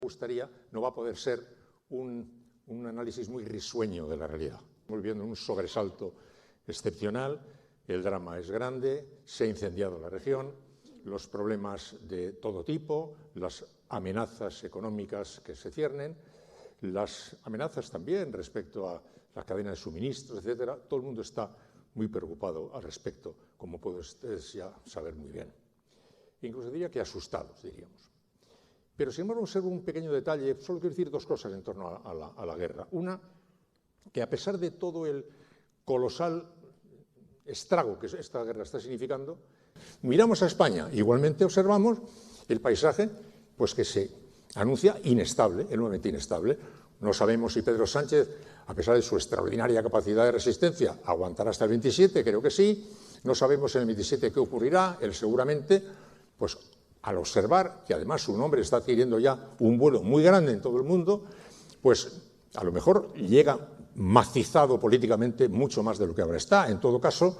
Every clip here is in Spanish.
gustaría, no va a poder ser un análisis muy risueño de la realidad. Estamos viviendo un sobresalto excepcional, el drama es grande, se ha incendiado la región, los problemas de todo tipo, las amenazas económicas que se ciernen, las amenazas también respecto a la cadena de suministros, etcétera. Todo el mundo está muy preocupado al respecto, como pueden ustedes ya saber muy bien. Incluso diría que asustados, diríamos. Pero sin embargo observo un pequeño detalle, solo quiero decir dos cosas en torno a la guerra. Una, que a pesar de todo el colosal estrago que esta guerra está significando, miramos a España, igualmente observamos el paisaje pues que se anuncia inestable, enormemente inestable. No sabemos si Pedro Sánchez, a pesar de su extraordinaria capacidad de resistencia, aguantará hasta el 27, creo que sí. No sabemos en el 27 qué ocurrirá, él seguramente, pues al observar que además su nombre está adquiriendo ya un vuelo muy grande en todo el mundo, pues a lo mejor llega macizado políticamente mucho más de lo que ahora está. En todo caso,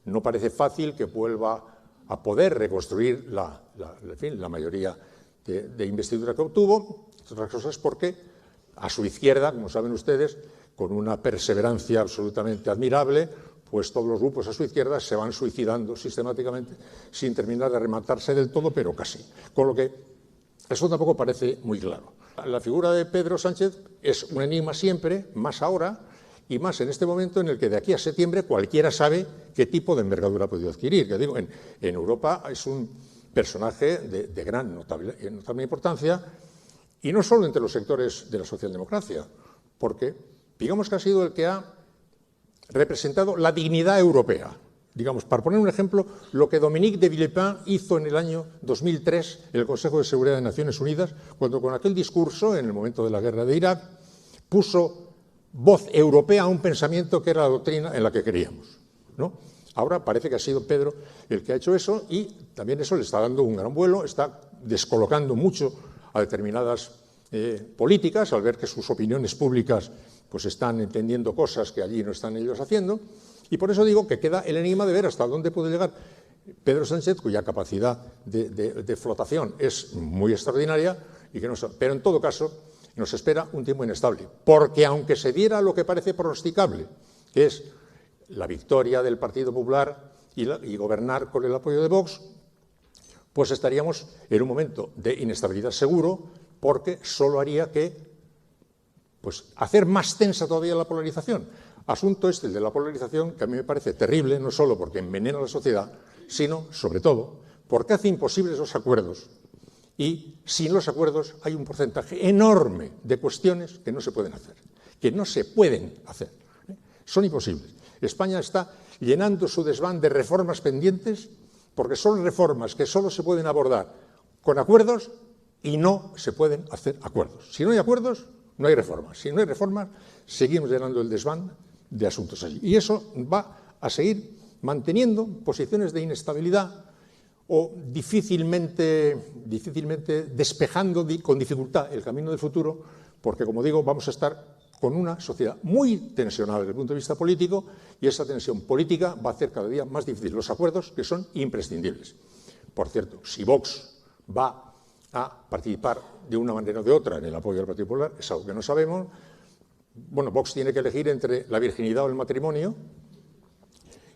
no parece fácil que vuelva a poder reconstruir en fin, la mayoría de investidura que obtuvo, entre otras cosas porque a su izquierda, como saben ustedes, con una perseverancia absolutamente admirable, pues todos los grupos a su izquierda se van suicidando sistemáticamente sin terminar de rematarse del todo, pero casi. Con lo que eso tampoco parece muy claro. La figura de Pedro Sánchez es un enigma siempre, más ahora y más en este momento en el que de aquí a septiembre cualquiera sabe qué tipo de envergadura ha podido adquirir. Que digo, en Europa es un personaje de gran notable importancia, y no solo entre los sectores de la socialdemocracia, porque digamos que ha sido el que ha representado la dignidad europea. Digamos, para poner un ejemplo, lo que Dominique de Villepin hizo en el año 2003 en el Consejo de Seguridad de Naciones Unidas, cuando con aquel discurso, en el momento de la guerra de Irak, puso voz europea a un pensamiento que era la doctrina en la que creíamos, ¿no? Ahora parece que ha sido Pedro el que ha hecho eso, y también eso le está dando un gran vuelo, está descolocando mucho a determinadas políticas, al ver que sus opiniones públicas pues están entendiendo cosas que allí no están ellos haciendo, y por eso digo que queda el enigma de ver hasta dónde puede llegar Pedro Sánchez, cuya capacidad de flotación es muy extraordinaria, pero en todo caso nos espera un tiempo inestable, porque aunque se diera lo que parece pronosticable, que es la victoria del Partido Popular y gobernar con el apoyo de Vox, pues estaríamos en un momento de inestabilidad seguro, porque solo haría que pues, hacer más tensa todavía la polarización. Asunto el de la polarización, que a mí me parece terrible, no solo porque envenena a la sociedad, sino, sobre todo, porque hace imposibles los acuerdos. Y sin los acuerdos hay un porcentaje enorme de cuestiones que no se pueden hacer, Son imposibles. España está llenando su desván de reformas pendientes porque son reformas que solo se pueden abordar con acuerdos y no se pueden hacer acuerdos. Si no hay acuerdos, no hay reformas. Si no hay reformas, seguimos llenando el desván de asuntos allí. Y eso va a seguir manteniendo posiciones de inestabilidad o difícilmente despejando con dificultad el camino del futuro, porque, como digo, vamos a estar con una sociedad muy tensionada desde el punto de vista político, y esa tensión política va a hacer cada día más difícil los acuerdos, que son imprescindibles. Por cierto, si Vox va a participar de una manera o de otra en el apoyo del Partido Popular, es algo que no sabemos. Bueno, Vox tiene que elegir entre la virginidad o el matrimonio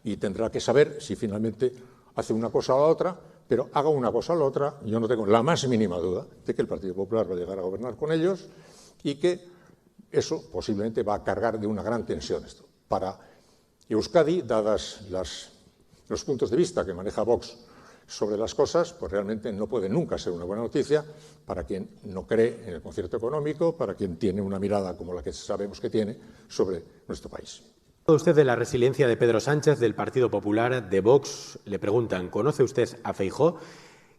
y tendrá que saber si finalmente hace una cosa o la otra, pero haga una cosa o la otra, yo no tengo la más mínima duda de que el Partido Popular va a llegar a gobernar con ellos y que eso posiblemente va a cargar de una gran tensión esto. Para Euskadi, dadas los puntos de vista que maneja Vox sobre las cosas, pues realmente no puede nunca ser una buena noticia para quien no cree en el concierto económico, para quien tiene una mirada como la que sabemos que tiene sobre nuestro país. Usted de la resiliencia de Pedro Sánchez, del Partido Popular, de Vox, le preguntan, ¿conoce usted a Feijóo?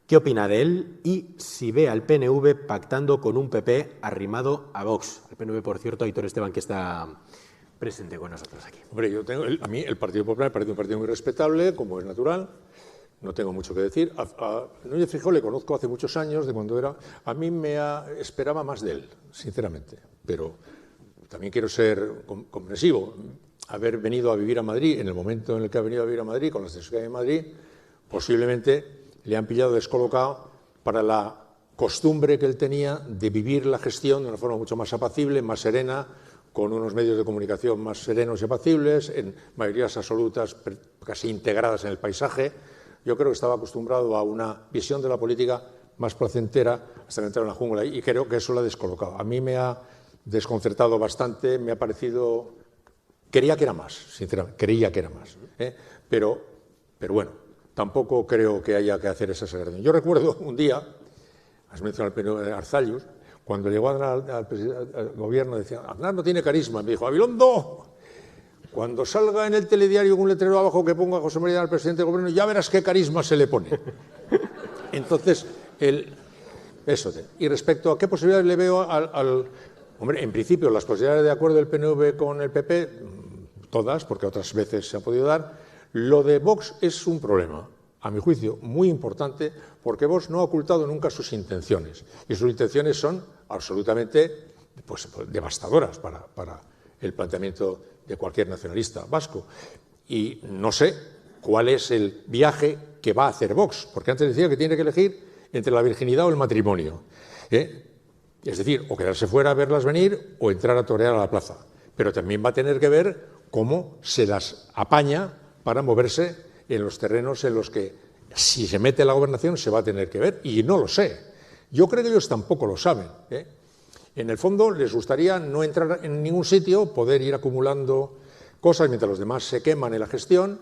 ¿Qué opina de él? Y si ve al PNV pactando con un PP arrimado a Vox. El PNV, por cierto, Aitor Esteban, que está presente con nosotros aquí. Hombre, a mí el Partido Popular me parece un partido muy respetable, como es natural. No tengo mucho que decir. A Núñez Feijóo le conozco hace muchos años, de cuando era... A mí esperaba más de él, sinceramente. Pero también quiero ser comprensivo. Haber venido a vivir a Madrid, en el momento en el que ha venido a vivir a Madrid, con las decisiones de Madrid, posiblemente le han pillado descolocado para la costumbre que él tenía de vivir la gestión de una forma mucho más apacible, más serena, con unos medios de comunicación más serenos y apacibles, en mayorías absolutas casi integradas en el paisaje. Yo creo que estaba acostumbrado a una visión de la política más placentera hasta que entró en la jungla y creo que eso lo ha descolocado. A mí me ha desconcertado bastante, me ha parecido... Creía que era más, sinceramente, creía que era más. Pero bueno, tampoco creo que haya que hacer esa exageración. Yo recuerdo un día, has mencionado el PNV de Arzallus, cuando llegó al gobierno decía, Aznar no tiene carisma. Me dijo, Abilondo, cuando salga en el telediario con un letrero abajo que ponga José María al presidente del gobierno, ya verás qué carisma se le pone. Entonces, y respecto a qué posibilidades le veo hombre, en principio, las posibilidades de acuerdo del PNV con el PP, todas, porque otras veces se ha podido dar. Lo de Vox es un problema, a mi juicio, muy importante, porque Vox no ha ocultado nunca sus intenciones. Y sus intenciones son absolutamente devastadoras para el planteamiento de cualquier nacionalista vasco. Y no sé cuál es el viaje que va a hacer Vox, porque antes decía que tiene que elegir entre la virginidad o el matrimonio. Es decir, o quedarse fuera a verlas venir o entrar a torear a la plaza. Pero también va a tener que ver cómo se las apaña para moverse en los terrenos en los que, si se mete la gobernación, se va a tener que ver. Y no lo sé. Yo creo que ellos tampoco lo saben. En el fondo, les gustaría no entrar en ningún sitio, poder ir acumulando cosas mientras los demás se queman en la gestión,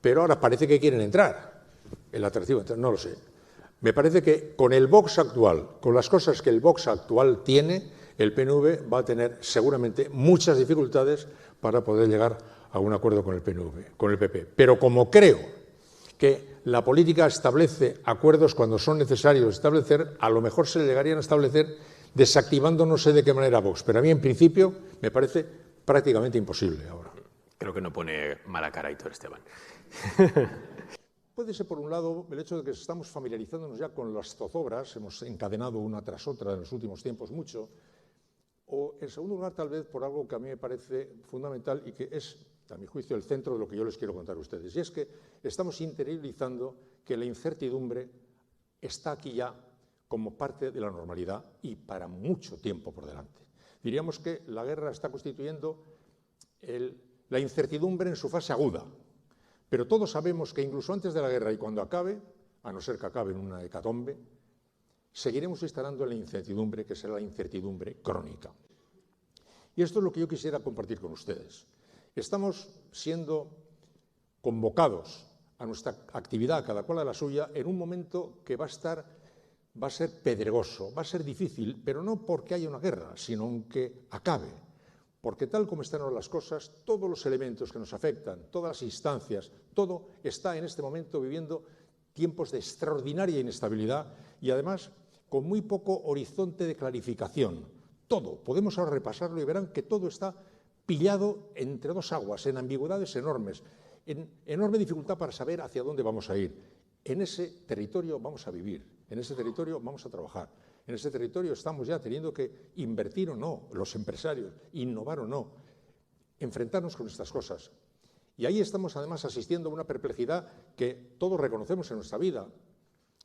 pero ahora parece que quieren entrar. El atractivo, no lo sé. Me parece que con el Vox actual, con las cosas que el Vox actual tiene, el PNV va a tener seguramente muchas dificultades para poder llegar a un acuerdo con el PP. Pero como creo que la política establece acuerdos cuando son necesarios establecer, a lo mejor se llegarían a establecer desactivando no sé de qué manera Vox. Pero a mí, en principio, me parece prácticamente imposible ahora. Creo que no pone mala cara Aitor Esteban. Puede ser, por un lado, el hecho de que estamos familiarizándonos ya con las zozobras, hemos encadenado una tras otra en los últimos tiempos mucho, o, en segundo lugar, tal vez por algo que a mí me parece fundamental y que es, a mi juicio, el centro de lo que yo les quiero contar a ustedes, y es que estamos interiorizando que la incertidumbre está aquí ya como parte de la normalidad y para mucho tiempo por delante. Diríamos que la guerra está constituyendo la incertidumbre en su fase aguda. Pero todos sabemos que incluso antes de la guerra y cuando acabe, a no ser que acabe en una hecatombe, seguiremos instalando en la incertidumbre, que será la incertidumbre crónica. Y esto es lo que yo quisiera compartir con ustedes. Estamos siendo convocados a nuestra actividad, cada cual a la suya, en un momento que va a ser pedregoso, va a ser difícil, pero no porque haya una guerra, sino aunque acabe. Porque tal como están ahora las cosas, todos los elementos que nos afectan, todas las instancias, todo está en este momento viviendo tiempos de extraordinaria inestabilidad y además con muy poco horizonte de clarificación. Todo, podemos ahora repasarlo y verán que todo está pillado entre dos aguas, en ambigüedades enormes, en enorme dificultad para saber hacia dónde vamos a ir. En ese territorio vamos a vivir, en ese territorio vamos a trabajar. En ese territorio estamos ya teniendo que invertir o no, los empresarios, innovar o no, enfrentarnos con estas cosas. Y ahí estamos además asistiendo a una perplejidad que todos reconocemos en nuestra vida.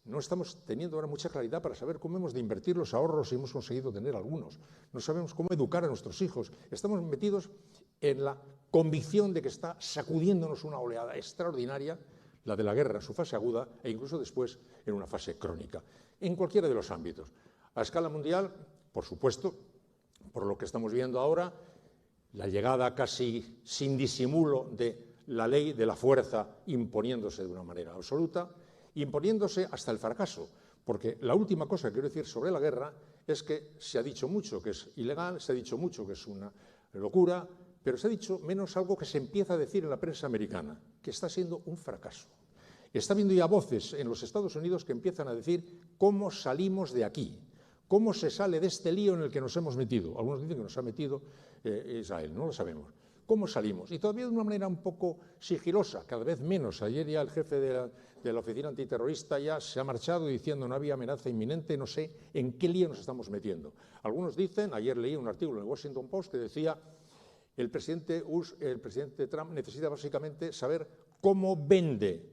No estamos teniendo ahora mucha claridad para saber cómo hemos de invertir los ahorros si hemos conseguido tener algunos. No sabemos cómo educar a nuestros hijos. Estamos metidos en la convicción de que está sacudiéndonos una oleada extraordinaria, la de la guerra en su fase aguda e incluso después en una fase crónica, en cualquiera de los ámbitos. A escala mundial, por supuesto, por lo que estamos viendo ahora, la llegada casi sin disimulo de la ley de la fuerza imponiéndose de una manera absoluta, imponiéndose hasta el fracaso, porque la última cosa que quiero decir sobre la guerra es que se ha dicho mucho que es ilegal, se ha dicho mucho que es una locura, pero se ha dicho menos algo que se empieza a decir en la prensa americana, que está siendo un fracaso. Está habiendo ya voces en los Estados Unidos que empiezan a decir cómo salimos de aquí. ¿Cómo se sale de este lío en el que nos hemos metido? Algunos dicen que nos ha metido Israel, no lo sabemos. ¿Cómo salimos? Y todavía de una manera un poco sigilosa, cada vez menos. Ayer ya el jefe de la oficina antiterrorista ya se ha marchado diciendo no había amenaza inminente, no sé en qué lío nos estamos metiendo. Algunos dicen, ayer leí un artículo en el Washington Post que decía el presidente Trump necesita básicamente saber cómo vende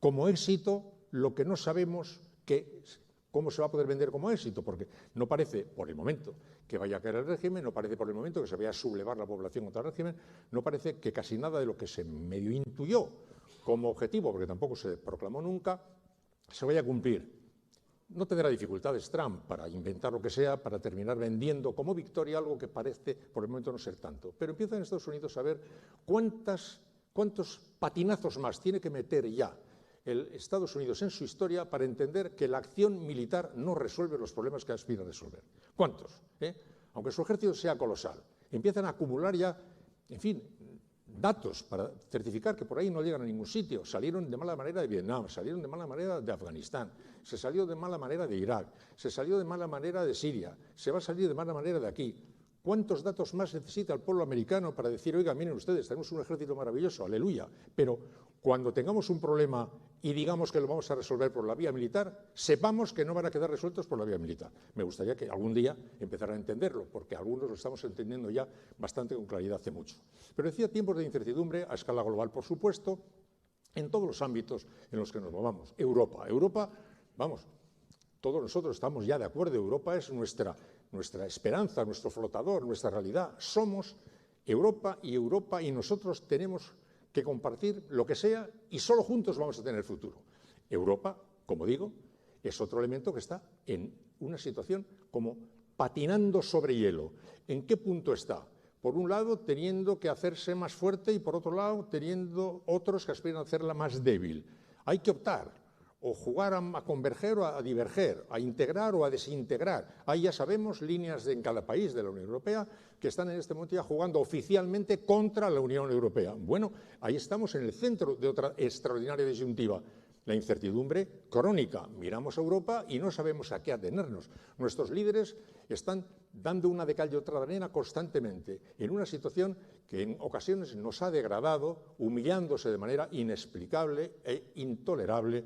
como éxito lo que no sabemos ¿Cómo se va a poder vender como éxito? Porque no parece, por el momento, que vaya a caer el régimen, no parece por el momento que se vaya a sublevar la población contra el régimen, no parece que casi nada de lo que se medio intuyó como objetivo, porque tampoco se proclamó nunca, se vaya a cumplir. No tendrá dificultades Trump para inventar lo que sea, para terminar vendiendo como victoria algo que parece por el momento no ser tanto. Pero empieza en Estados Unidos a ver cuántos patinazos más tiene que meter ya el Estados Unidos en su historia para entender que la acción militar no resuelve los problemas que aspira a resolver. ¿Cuántos? Aunque su ejército sea colosal. Empiezan a acumular ya, en fin, datos para certificar que por ahí no llegan a ningún sitio. Salieron de mala manera de Vietnam, salieron de mala manera de Afganistán, se salió de mala manera de Irak, se salió de mala manera de Siria, se va a salir de mala manera de aquí. ¿Cuántos datos más necesita el pueblo americano para decir, oiga, miren ustedes, tenemos un ejército maravilloso, aleluya, pero cuando tengamos un problema y digamos que lo vamos a resolver por la vía militar, sepamos que no van a quedar resueltos por la vía militar? Me gustaría que algún día empezaran a entenderlo, porque algunos lo estamos entendiendo ya bastante con claridad hace mucho. Pero decía tiempos de incertidumbre a escala global, por supuesto, en todos los ámbitos en los que nos movamos. Europa, vamos, todos nosotros estamos ya de acuerdo, Europa es nuestra esperanza, nuestro flotador, nuestra realidad. Somos Europa y nosotros tenemos que compartir lo que sea y solo juntos vamos a tener futuro. Europa, como digo, es otro elemento que está en una situación como patinando sobre hielo. ¿En qué punto está? Por un lado, teniendo que hacerse más fuerte y por otro lado, teniendo otros que aspiran a hacerla más débil. Hay que optar. O jugar a converger o a diverger, a integrar o a desintegrar. Ahí ya sabemos líneas en cada país de la Unión Europea que están en este momento ya jugando oficialmente contra la Unión Europea. Bueno, ahí estamos en el centro de otra extraordinaria disyuntiva. La incertidumbre crónica. Miramos a Europa y no sabemos a qué atenernos. Nuestros líderes están dando una de cal y otra de arena constantemente, en una situación que en ocasiones nos ha degradado, humillándose de manera inexplicable e intolerable,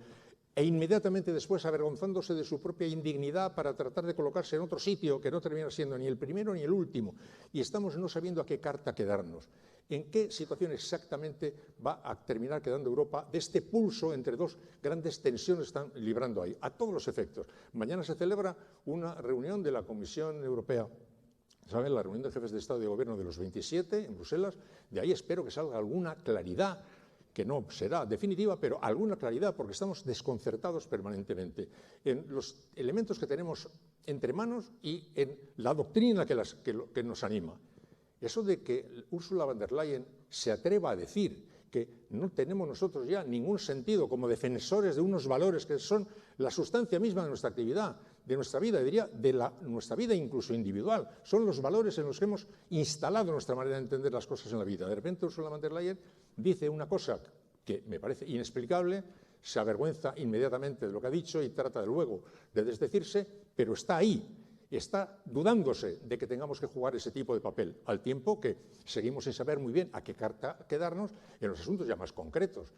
e inmediatamente después avergonzándose de su propia indignidad para tratar de colocarse en otro sitio que no termina siendo ni el primero ni el último. Y estamos no sabiendo a qué carta quedarnos. ¿En qué situación exactamente va a terminar quedando Europa de este pulso entre dos grandes tensiones que están librando ahí? A todos los efectos. Mañana se celebra una reunión de la Comisión Europea. ¿Saben? La reunión de jefes de Estado y de Gobierno de los 27 en Bruselas. De ahí espero que salga alguna claridad, que no será definitiva, pero alguna claridad, porque estamos desconcertados permanentemente en los elementos que tenemos entre manos y en la doctrina que nos anima. Eso de que Ursula von der Leyen se atreva a decir que no tenemos nosotros ya ningún sentido como defensores de unos valores que son la sustancia misma de nuestra actividad, de nuestra vida, diría, de nuestra vida incluso individual. Son los valores en los que hemos instalado nuestra manera de entender las cosas en la vida. De repente Ursula von der Leyen dice una cosa que me parece inexplicable, se avergüenza inmediatamente de lo que ha dicho y trata de luego de desdecirse, pero está ahí, está dudándose de que tengamos que jugar ese tipo de papel, al tiempo que seguimos sin saber muy bien a qué carta quedarnos en los asuntos ya más concretos.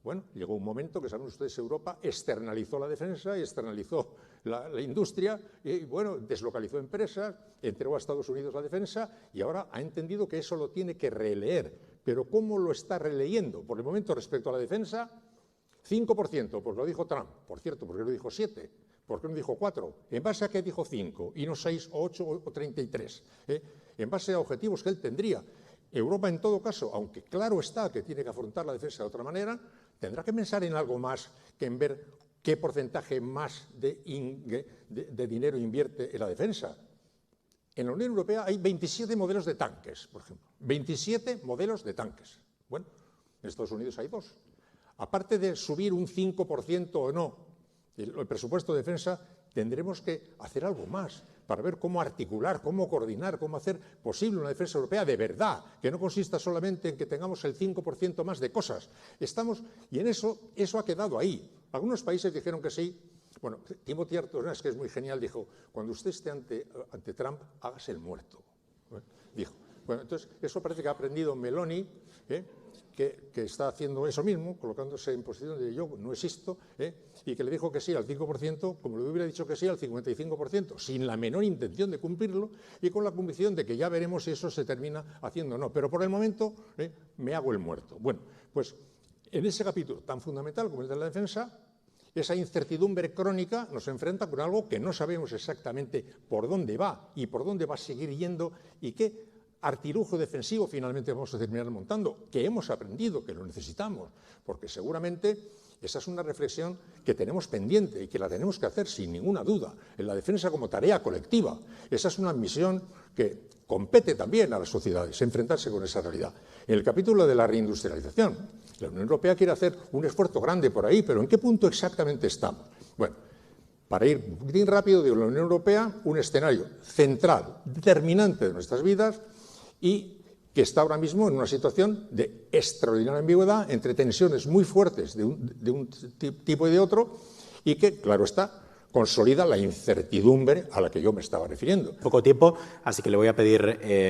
Bueno, llegó un momento que, saben ustedes, Europa externalizó la defensa, externalizó la industria, y bueno, deslocalizó empresas, entregó a Estados Unidos la defensa y ahora ha entendido que eso lo tiene que releer. Pero ¿cómo lo está releyendo? Por el momento, respecto a la defensa, 5%, porque lo dijo Trump. Por cierto, ¿por qué no dijo 7? ¿Por qué no dijo 4? ¿En base a qué dijo 5 y no 6 o 8 o 33? En base a objetivos que él tendría. Europa, en todo caso, aunque claro está que tiene que afrontar la defensa de otra manera, tendrá que pensar en algo más que en ver qué porcentaje más de dinero invierte en la defensa. En la Unión Europea hay 27 modelos de tanques, por ejemplo. 27 modelos de tanques. Bueno, en Estados Unidos hay 2. Aparte de subir un 5% o no el presupuesto de defensa, tendremos que hacer algo más para ver cómo articular, cómo coordinar, cómo hacer posible una defensa europea de verdad, que no consista solamente en que tengamos el 5% más de cosas. Y en eso ha quedado ahí. Algunos países dijeron que sí. Bueno, Timothy Artonas, que es muy genial, dijo, cuando usted esté ante Trump, hágase el muerto. Dijo. Bueno, entonces, eso parece que ha aprendido Meloni, que está haciendo eso mismo, colocándose en posición de yo no existo, y que le dijo que sí al 5%, como le hubiera dicho que sí al 55%, sin la menor intención de cumplirlo, y con la convicción de que ya veremos si eso se termina haciendo o no. Pero por el momento me hago el muerto. Bueno, pues en ese capítulo tan fundamental como el de la defensa, Esa incertidumbre crónica nos enfrenta con algo que no sabemos exactamente por dónde va y por dónde va a seguir yendo y qué artilugio defensivo finalmente vamos a terminar montando, que hemos aprendido, que lo necesitamos, porque seguramente esa es una reflexión que tenemos pendiente y que la tenemos que hacer sin ninguna duda, en la defensa como tarea colectiva. Esa es una misión que compete también a las sociedades, enfrentarse con esa realidad. En el capítulo de la reindustrialización, la Unión Europea quiere hacer un esfuerzo grande por ahí, pero ¿en qué punto exactamente estamos? Bueno, para ir un poquitín rápido, de la Unión Europea, un escenario central, determinante de nuestras vidas y que está ahora mismo en una situación de extraordinaria ambigüedad, entre tensiones muy fuertes de un tipo y de otro, y que, claro está, consolida la incertidumbre a la que yo me estaba refiriendo. Poco tiempo, así que le voy a pedir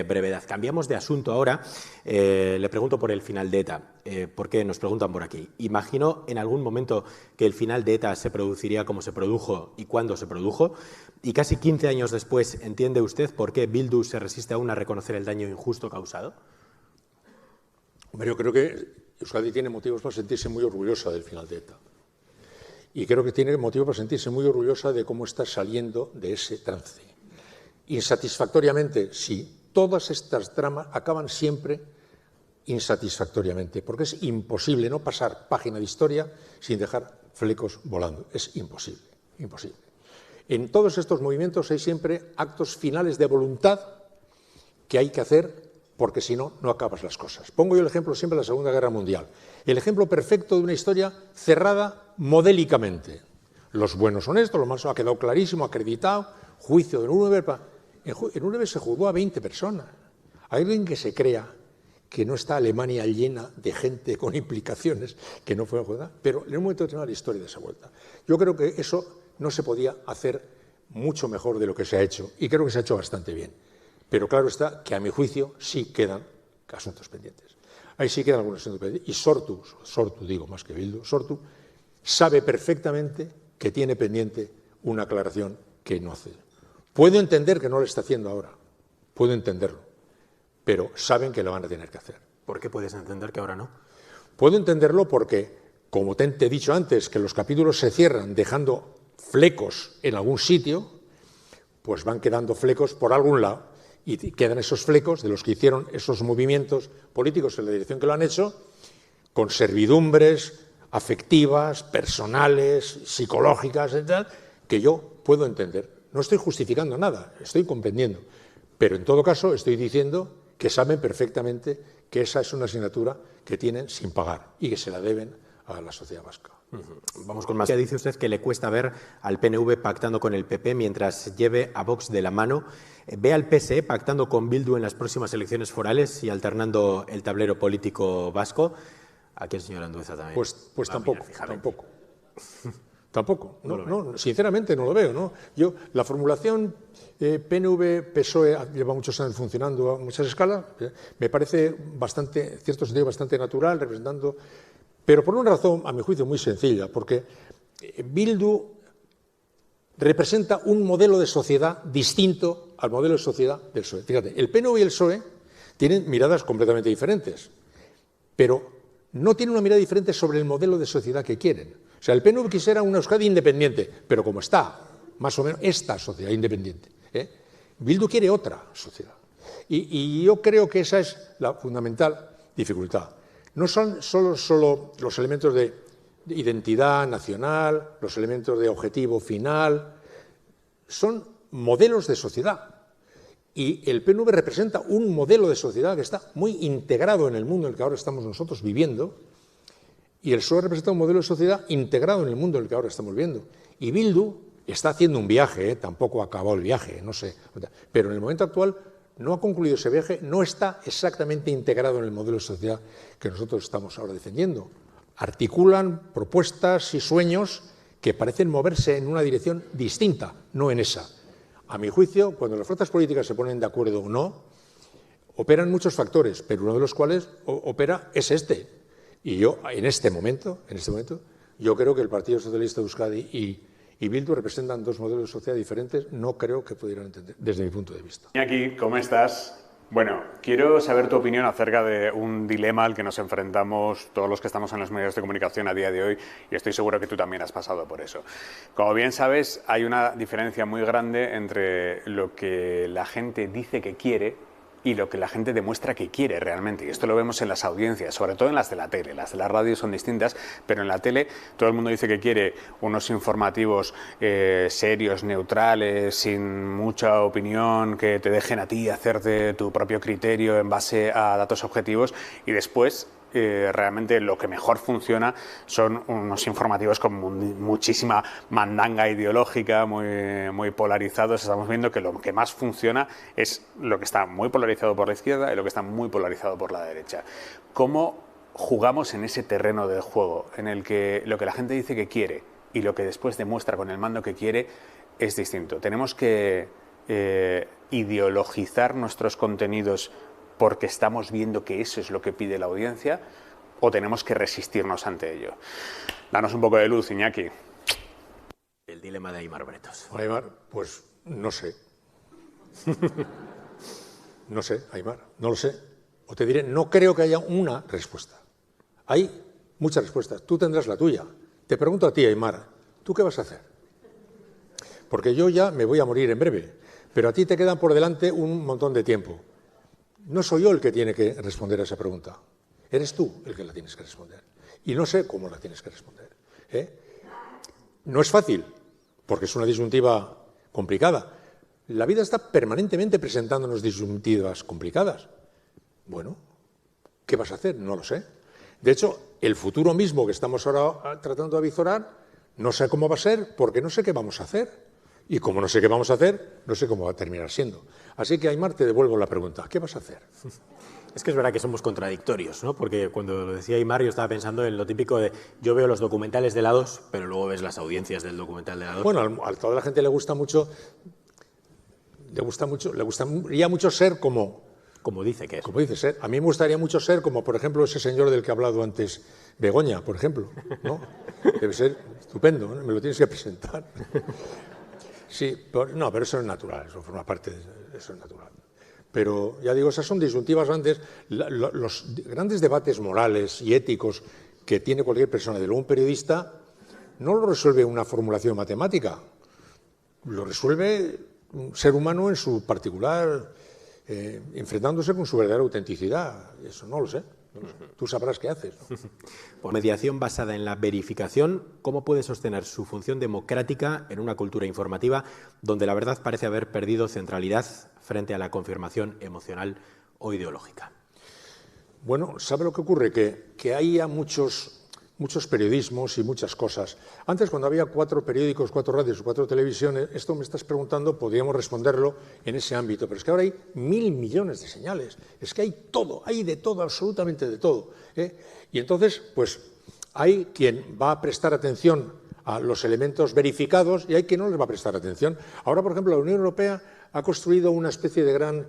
brevedad. Cambiamos de asunto ahora. Le pregunto por el final de ETA, porque nos preguntan por aquí. ¿Imaginó en algún momento que el final de ETA se produciría como se produjo y cuándo se produjo? Y casi 15 años después, ¿entiende usted por qué Bildu se resiste aún a reconocer el daño injusto causado? Hombre, yo creo que Euskadi tiene motivos para sentirse muy orgullosa del final de ETA. Y creo que tiene motivo para sentirse muy orgullosa de cómo está saliendo de ese trance. Insatisfactoriamente, sí. Todas estas dramas acaban siempre insatisfactoriamente, porque es imposible no pasar página de historia sin dejar flecos volando. Es imposible, imposible. En todos estos movimientos hay siempre actos finales de voluntad que hay que hacer, porque si no, no acabas las cosas. Pongo yo el ejemplo siempre de la Segunda Guerra Mundial. El ejemplo perfecto de una historia cerrada modélicamente. Los buenos son estos, lo malo ha quedado clarísimo, acreditado, juicio de Nuremberg. En Nuremberg se juzgó a 20 personas. Hay alguien que se crea que no está Alemania llena de gente con implicaciones que no fueron juzgadas, pero en un momento determinado la historia de esa vuelta. Yo creo que eso no se podía hacer mucho mejor de lo que se ha hecho, y creo que se ha hecho bastante bien. Pero claro está que a mi juicio sí quedan asuntos pendientes. Ahí sí quedan algunos asuntos pendientes. Y Sortu digo más que Bildu, Sortu sabe perfectamente que tiene pendiente una aclaración que no hace. Puedo entender que no lo está haciendo ahora, puedo entenderlo, pero saben que lo van a tener que hacer. ¿Por qué puedes entender que ahora no? Puedo entenderlo porque, como te he dicho antes, que los capítulos se cierran dejando flecos en algún sitio, pues van quedando flecos por algún lado. Y quedan esos flecos de los que hicieron esos movimientos políticos en la dirección que lo han hecho, con servidumbres afectivas, personales, psicológicas, etc., que yo puedo entender. No estoy justificando nada, estoy comprendiendo. Pero en todo caso estoy diciendo que saben perfectamente que esa es una asignatura que tienen sin pagar y que se la deben a la sociedad vasca. Vamos con más. Dice usted que le cuesta ver al PNV pactando con el PP mientras lleve a Vox de la mano. ¿Ve al PSE pactando con Bildu en las próximas elecciones forales y alternando el tablero político vasco? Aquí el señor Andueza también. Pues tampoco, tampoco. Tampoco. No, sinceramente no lo veo, ¿no? Yo, la formulación PNV-PSOE lleva muchos años funcionando a muchas escalas. Me parece bastante, en cierto sentido, bastante natural, representando. Pero por una razón, a mi juicio, muy sencilla, porque Bildu representa un modelo de sociedad distinto al modelo de sociedad del PSOE. Fíjate, el PNV y el PSOE tienen miradas completamente diferentes, pero no tienen una mirada diferente sobre el modelo de sociedad que quieren. O sea, el PNV quisiera una Euskadi independiente, pero como está, más o menos, esta sociedad independiente. Bildu quiere otra sociedad. Y yo creo que esa es la fundamental dificultad. No son solo los elementos de identidad nacional, los elementos de objetivo final, son modelos de sociedad. Y el PNV representa un modelo de sociedad que está muy integrado en el mundo en el que ahora estamos nosotros viviendo, y el PSOE representa un modelo de sociedad integrado en el mundo en el que ahora estamos viviendo. Y Bildu está haciendo un viaje, tampoco ha acabado el viaje, no sé, pero en el momento actual no ha concluido ese viaje, no está exactamente integrado en el modelo de sociedad que nosotros estamos ahora defendiendo. Articulan propuestas y sueños que parecen moverse en una dirección distinta, no en esa. A mi juicio, cuando las fuerzas políticas se ponen de acuerdo o no, operan muchos factores, pero uno de los cuales opera es este. Y yo, en este momento, yo creo que el Partido Socialista de Euskadi y Bildu representan dos modelos de sociedad diferentes, no creo que pudieran entender, desde mi punto de vista. Iñaki, ¿cómo estás? Bueno, quiero saber tu opinión acerca de un dilema al que nos enfrentamos todos los que estamos en los medios de comunicación a día de hoy, y estoy seguro que tú también has pasado por eso. Como bien sabes, hay una diferencia muy grande entre lo que la gente dice que quiere y lo que la gente demuestra que quiere realmente. Y esto lo vemos en las audiencias, sobre todo en las de la tele. Las de la radio son distintas, pero en la tele todo el mundo dice que quiere unos informativos serios, neutrales, sin mucha opinión, que te dejen a ti hacerte tu propio criterio en base a datos objetivos, y después realmente lo que mejor funciona son unos informativos con muchísima mandanga ideológica, muy polarizados. Estamos viendo que lo que más funciona es lo que está muy polarizado por la izquierda y lo que está muy polarizado por la derecha. ¿Cómo jugamos en ese terreno del juego en el que lo que la gente dice que quiere y lo que después demuestra con el mando que quiere es distinto? Tenemos que ideologizar nuestros contenidos porque estamos viendo que eso es lo que pide la audiencia, o tenemos que resistirnos ante ello. Danos un poco de luz, Iñaki. El dilema de Aimar Bretos. Aimar, pues no sé. No sé, Aimar, no lo sé. O te diré, no creo que haya una respuesta. Hay muchas respuestas. Tú tendrás la tuya. Te pregunto a ti, Aimar, ¿tú qué vas a hacer? Porque yo ya me voy a morir en breve, pero a ti te quedan por delante un montón de tiempo. No soy yo el que tiene que responder a esa pregunta. Eres tú el que la tienes que responder. Y no sé cómo la tienes que responder. No es fácil, porque es una disyuntiva complicada. La vida está permanentemente presentándonos disyuntivas complicadas. Bueno, ¿qué vas a hacer? No lo sé. De hecho, el futuro mismo que estamos ahora tratando de avisorar, no sé cómo va a ser, porque no sé qué vamos a hacer. Y como no sé qué vamos a hacer, no sé cómo va a terminar siendo. Así que, Aimar, te devuelvo la pregunta. ¿Qué vas a hacer? Es que es verdad que somos contradictorios, ¿no? Porque cuando lo decía Aimar, yo estaba pensando en lo típico de yo veo los documentales de la 2, pero luego ves las audiencias del documental de la 2. Bueno, a toda la gente le gustaría mucho ser como dice que es. Como dice ser. A mí me gustaría mucho ser como, por ejemplo, ese señor del que ha hablado antes, Begoña, por ejemplo, ¿no? Debe ser estupendo, ¿no? Me lo tienes que presentar. Sí, pero eso es natural, eso forma parte de eso, es natural. Pero, ya digo, esas son disyuntivas grandes. Los grandes debates morales y éticos que tiene cualquier persona, de luego un periodista, no lo resuelve una formulación matemática, lo resuelve un ser humano en su particular, enfrentándose con su verdadera autenticidad. Eso no lo sé. Tú sabrás qué haces, ¿no? Por mediación basada en la verificación, ¿cómo puede sostener su función democrática en una cultura informativa donde la verdad parece haber perdido centralidad frente a la confirmación emocional o ideológica? Bueno, ¿sabe lo que ocurre? Que haya muchos periodismos y muchas cosas. Antes, cuando había 4 periódicos, 4 radios o 4 televisiones, esto me estás preguntando, podríamos responderlo en ese ámbito, pero es que ahora hay 1.000 millones de señales, es que hay todo, hay de todo, absolutamente de todo, Y entonces, pues, hay quien va a prestar atención a los elementos verificados y hay quien no les va a prestar atención. Ahora, por ejemplo, la Unión Europea ha construido una especie de gran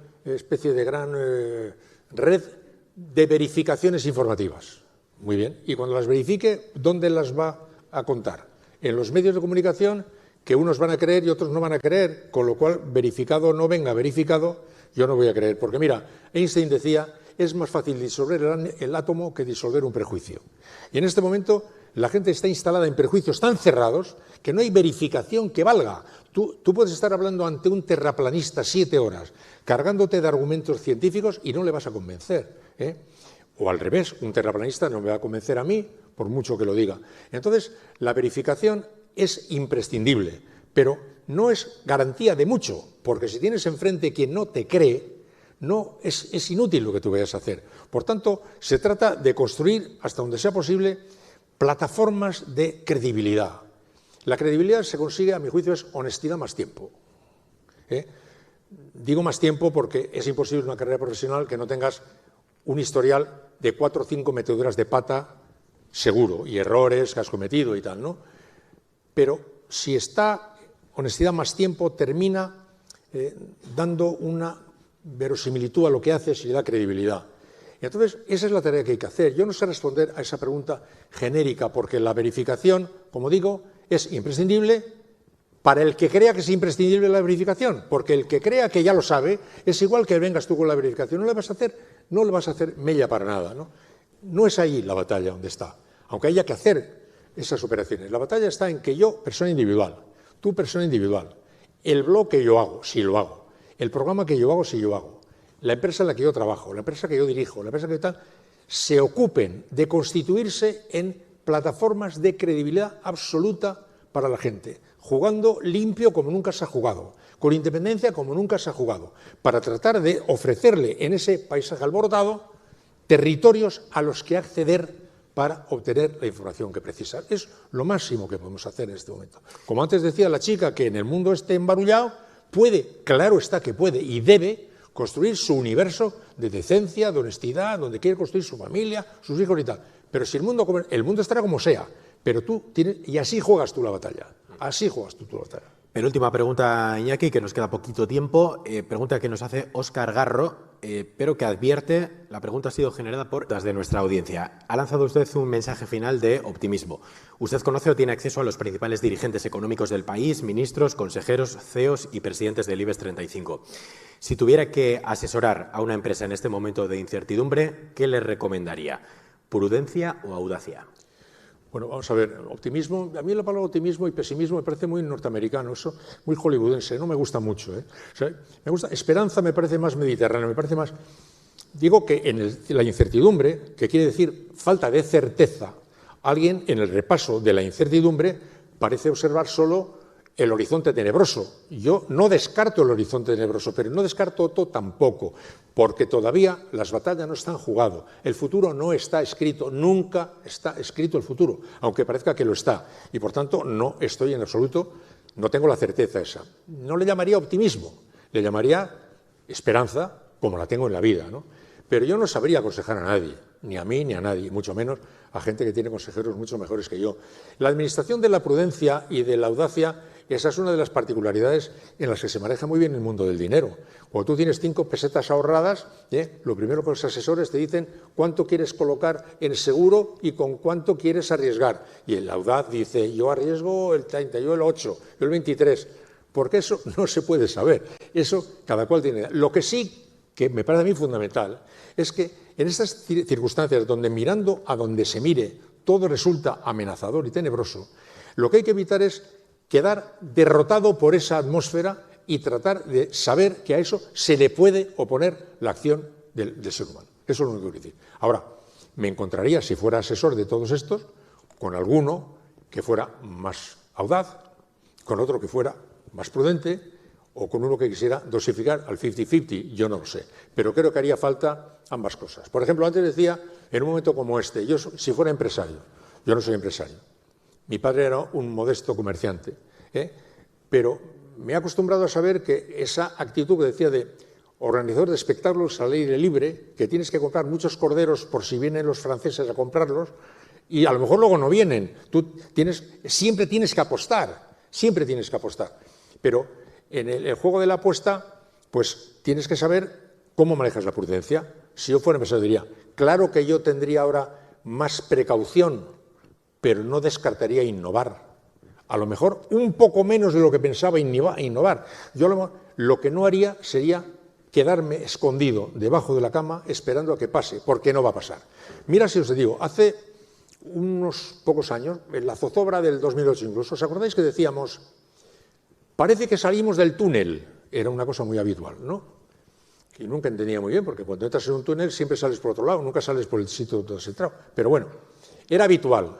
red de verificaciones informativas. Muy bien. Y cuando las verifique, ¿dónde las va a contar? En los medios de comunicación, que unos van a creer y otros no van a creer, con lo cual, verificado o no venga verificado, yo no voy a creer. Porque mira, Einstein decía, es más fácil disolver el átomo que disolver un prejuicio. Y en este momento la gente está instalada en prejuicios tan cerrados que no hay verificación que valga. Tú puedes estar hablando ante un terraplanista 7 horas, cargándote de argumentos científicos y no le vas a convencer, O al revés, un terraplanista no me va a convencer a mí, por mucho que lo diga. Entonces, la verificación es imprescindible, pero no es garantía de mucho, porque si tienes enfrente quien no te cree, no es inútil lo que tú vayas a hacer. Por tanto, se trata de construir, hasta donde sea posible, plataformas de credibilidad. La credibilidad se consigue, a mi juicio, es honestidad más tiempo. Digo más tiempo porque es imposible una carrera profesional que no tengas un historial de 4 o 5 meteduras de pata seguro y errores que has cometido y tal, ¿no? Pero si está honestidad más tiempo, termina dando una verosimilitud a lo que haces y le da credibilidad. Y entonces, esa es la tarea que hay que hacer. Yo no sé responder a esa pregunta genérica, porque la verificación, como digo, es imprescindible, para el que crea que es imprescindible la verificación, porque el que crea que ya lo sabe es igual que vengas tú con la verificación, no le vas a hacer mella para nada, ¿no? No es ahí la batalla donde está, aunque haya que hacer esas operaciones. La batalla está en que yo, persona individual, tú, persona individual, el blog que yo hago, si lo hago, el programa que yo hago, si yo hago, la empresa en la que yo trabajo, la empresa que yo dirijo, la empresa que tal, se ocupen de constituirse en plataformas de credibilidad absoluta para la gente, jugando limpio como nunca se ha jugado, con independencia como nunca se ha jugado, para tratar de ofrecerle en ese paisaje alborotado territorios a los que acceder para obtener la información que precisa. Es lo máximo que podemos hacer en este momento. Como antes decía la chica, que en el mundo esté embarullado, puede, claro está que puede y debe construir su universo de decencia, de honestidad, donde quiere construir su familia, sus hijos y tal. Pero si el mundo estará como sea, pero tú tienes, y así juegas tú la batalla, así juegas tú la batalla. Penúltima pregunta, Iñaki, que nos queda poquito tiempo. Pregunta que nos hace Óscar Garro, pero que advierte, la pregunta ha sido generada por las de nuestra audiencia. Ha lanzado usted un mensaje final de optimismo. ¿Usted conoce o tiene acceso a los principales dirigentes económicos del país, ministros, consejeros, CEOs y presidentes del IBEX 35? Si tuviera que asesorar a una empresa en este momento de incertidumbre, ¿qué le recomendaría? ¿Prudencia o audacia? Bueno, vamos a ver, optimismo, a mí la palabra optimismo y pesimismo me parece muy norteamericano, eso muy hollywoodense, no me gusta mucho. O sea, me gusta, esperanza me parece más mediterráneo, me parece más... Digo que en la incertidumbre, que quiere decir falta de certeza, alguien en el repaso de la incertidumbre parece observar solo el horizonte tenebroso. Yo no descarto el horizonte tenebroso, pero no descarto otro tampoco, porque todavía las batallas no están jugadas. El futuro no está escrito, nunca está escrito el futuro, aunque parezca que lo está. Y por tanto no estoy en absoluto, no tengo la certeza esa. No le llamaría optimismo, le llamaría esperanza, como la tengo en la vida, ¿no? Pero yo no sabría aconsejar a nadie, ni a mí ni a nadie, mucho menos a gente que tiene consejeros mucho mejores que yo. La administración de la prudencia y de la audacia, esa es una de las particularidades en las que se maneja muy bien el mundo del dinero. Cuando tú tienes 5 pesetas ahorradas, lo primero que los asesores te dicen cuánto quieres colocar en seguro y con cuánto quieres arriesgar. Y el audaz dice, yo arriesgo el 30, yo el 8, yo el 23, porque eso no se puede saber. Eso cada cual tiene. Lo que sí que me parece a mí fundamental es que en estas circunstancias donde mirando a donde se mire todo resulta amenazador y tenebroso, lo que hay que evitar es quedar derrotado por esa atmósfera y tratar de saber que a eso se le puede oponer la acción del ser humano. Eso es lo único que quiero decir. Ahora, me encontraría, si fuera asesor de todos estos, con alguno que fuera más audaz, con otro que fuera más prudente, o con uno que quisiera dosificar al 50-50, yo no lo sé. Pero creo que haría falta ambas cosas. Por ejemplo, antes decía, en un momento como este, yo si fuera empresario, yo no soy empresario, mi padre era un modesto comerciante, pero me he acostumbrado a saber que esa actitud que decía de organizador de espectáculos al aire libre, que tienes que comprar muchos corderos por si vienen los franceses a comprarlos, y a lo mejor luego no vienen, siempre tienes que apostar, pero en el juego de la apuesta, pues tienes que saber cómo manejas la prudencia. Si yo fuera empresario diría, claro que yo tendría ahora más precaución, pero no descartaría innovar. A lo mejor un poco menos de lo que pensaba innovar. Yo lo que no haría sería quedarme escondido debajo de la cama esperando a que pase, porque no va a pasar. Mira, si os digo, hace unos pocos años, en la zozobra del 2008 incluso, ¿os acordáis que decíamos... Parece que salimos del túnel, era una cosa muy habitual, ¿no? Que nunca entendía muy bien, porque cuando entras en un túnel siempre sales por otro lado, nunca sales por el sitio donde has entrado. Pero bueno, era habitual.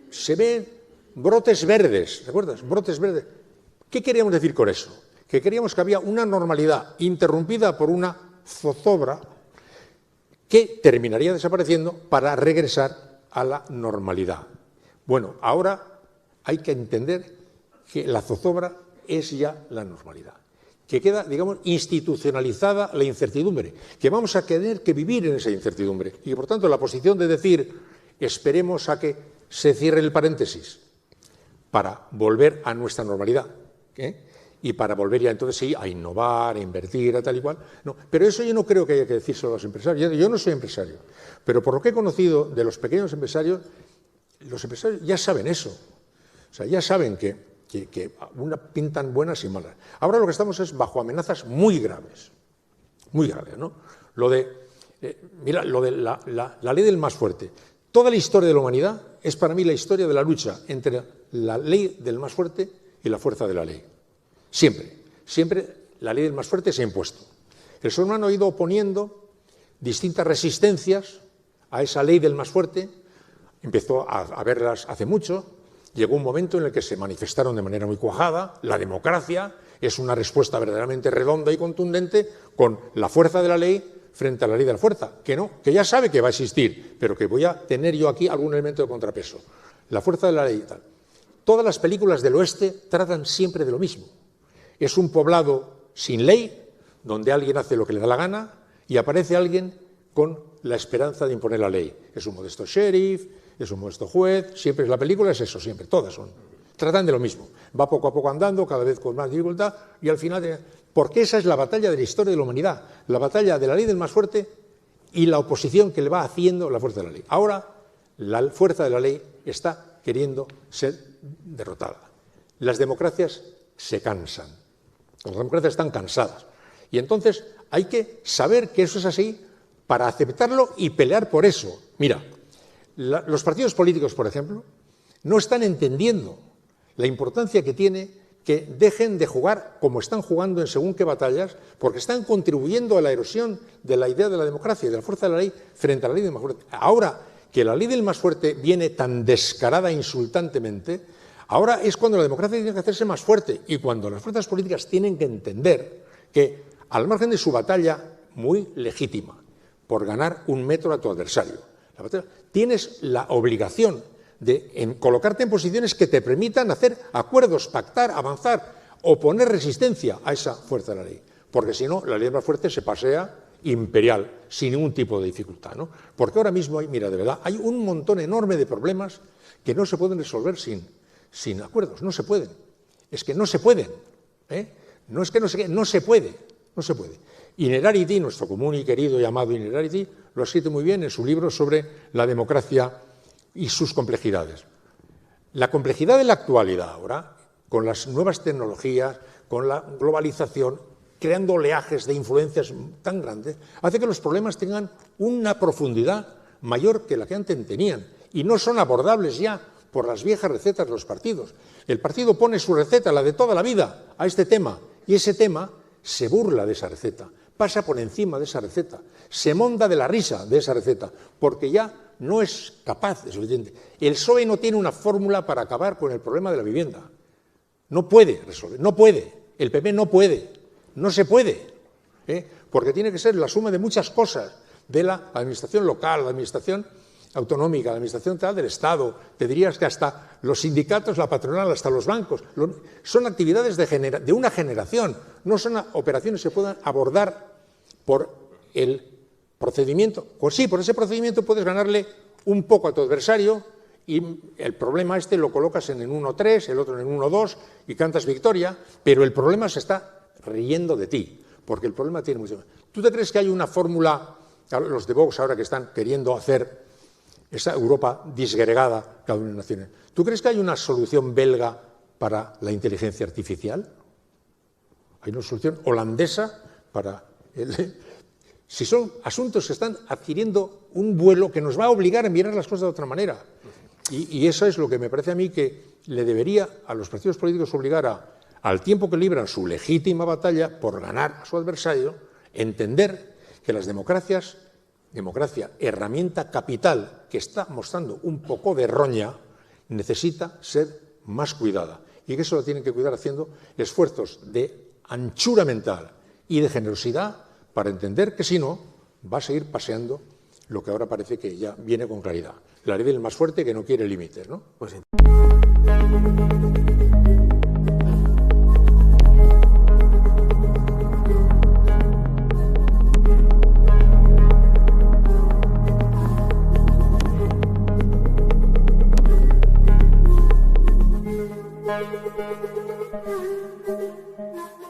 Se ven brotes verdes, ¿te acuerdas? Brotes verdes. ¿Qué queríamos decir con eso? Que queríamos que había una normalidad interrumpida por una zozobra que terminaría desapareciendo para regresar a la normalidad. Bueno, ahora hay que entender que la zozobra es ya la normalidad, que queda, digamos, institucionalizada la incertidumbre, que vamos a tener que vivir en esa incertidumbre y, por tanto, la posición de decir esperemos a que se cierre el paréntesis para volver a nuestra normalidad, y para volver ya entonces sí a innovar, a invertir, a tal y cual. No, pero eso yo no creo que haya que decírselo a los empresarios. Yo no soy empresario, pero por lo que he conocido de los pequeños empresarios, los empresarios ya saben eso. O sea, ya saben que que pintan buenas y malas. Ahora lo que estamos es bajo amenazas muy graves, ¿no? Lo de la ley del más fuerte. Toda la historia de la humanidad es para mí la historia de la lucha entre la ley del más fuerte y la fuerza de la ley. Siempre la ley del más fuerte se ha impuesto. El ser humano ha ido oponiendo distintas resistencias a esa ley del más fuerte, empezó a verlas hace mucho, llegó un momento en el que se manifestaron de manera muy cuajada. La democracia es una respuesta verdaderamente redonda y contundente con la fuerza de la ley frente a la ley de la fuerza, que ya sabe que va a existir, pero que voy a tener yo aquí algún elemento de contrapeso. La fuerza de la ley y tal. Todas las películas del oeste tratan siempre de lo mismo. Es un poblado sin ley, donde alguien hace lo que le da la gana y aparece alguien con la esperanza de imponer la ley. Es un modesto sheriff, es un modesto juez, siempre la película es eso, siempre, todas son. Tratan de lo mismo. Va poco a poco andando, cada vez con más dificultad, y al final... Porque esa es la batalla de la historia de la humanidad, la batalla de la ley del más fuerte y la oposición que le va haciendo la fuerza de la ley. Ahora, la fuerza de la ley está queriendo ser derrotada. Las democracias se cansan, las democracias están cansadas. Y entonces hay que saber que eso es así para aceptarlo y pelear por eso. Mira, los partidos políticos, por ejemplo, no están entendiendo la importancia que tiene que dejen de jugar como están jugando en según qué batallas, porque están contribuyendo a la erosión de la idea de la democracia y de la fuerza de la ley frente a la ley del más fuerte. Ahora que la ley del más fuerte viene tan descarada insultantemente, ahora es cuando la democracia tiene que hacerse más fuerte y cuando las fuerzas políticas tienen que entender que, al margen de su batalla muy legítima por ganar un metro a tu adversario, tienes la obligación de colocarte en posiciones que te permitan hacer acuerdos, pactar, avanzar o poner resistencia a esa fuerza de la ley. Porque si no, la ley más fuerte se pasea imperial, sin ningún tipo de dificultad, ¿no? Porque ahora mismo hay, mira, de verdad, hay un montón enorme de problemas que no se pueden resolver sin acuerdos, no se pueden. Es que no se pueden, ¿eh? No es que no se puede. Innerarity, nuestro común y querido y amado Innerarity, lo ha escrito muy bien en su libro sobre la democracia y sus complejidades. La complejidad de la actualidad ahora, con las nuevas tecnologías, con la globalización, creando oleajes de influencias tan grandes, hace que los problemas tengan una profundidad mayor que la que antes tenían y no son abordables ya por las viejas recetas de los partidos. El partido pone su receta, la de toda la vida, a este tema y ese tema se burla de esa receta, pasa por encima de esa receta, se monta de la risa de esa receta, porque ya no es capaz de suficiente. El PSOE no tiene una fórmula para acabar con el problema de la vivienda. No puede resolver, no puede. El PP no puede, no se puede, porque tiene que ser la suma de muchas cosas, de la administración local, la administración autonómica, la administración del Estado, te dirías que hasta los sindicatos, la patronal, hasta los bancos, son actividades de una generación, no son operaciones que se puedan abordar por el procedimiento. Pues sí, por ese procedimiento puedes ganarle un poco a tu adversario y el problema lo colocas en el 1-3, el otro en el 1-2 y cantas victoria, pero el problema se está riendo de ti, porque el problema tiene mucho más. ¿Tú te crees que hay una fórmula, los de Vox ahora que están queriendo hacer esa Europa disgregada, cada una de las naciones? ¿Tú crees que hay una solución belga para la inteligencia artificial? Hay una solución holandesa para si son asuntos que están adquiriendo un vuelo que nos va a obligar a mirar las cosas de otra manera. Y eso es lo que me parece a mí que le debería a los partidos políticos obligar al tiempo que libran su legítima batalla por ganar a su adversario, entender que las democracia, herramienta capital que está mostrando un poco de roña, necesita ser más cuidada. Y que eso lo tienen que cuidar haciendo esfuerzos de anchura mental y de generosidad para entender que si no, va a seguir paseando lo que ahora parece que ya viene con claridad. La ley del más fuerte que no quiere límites, ¿no? Pues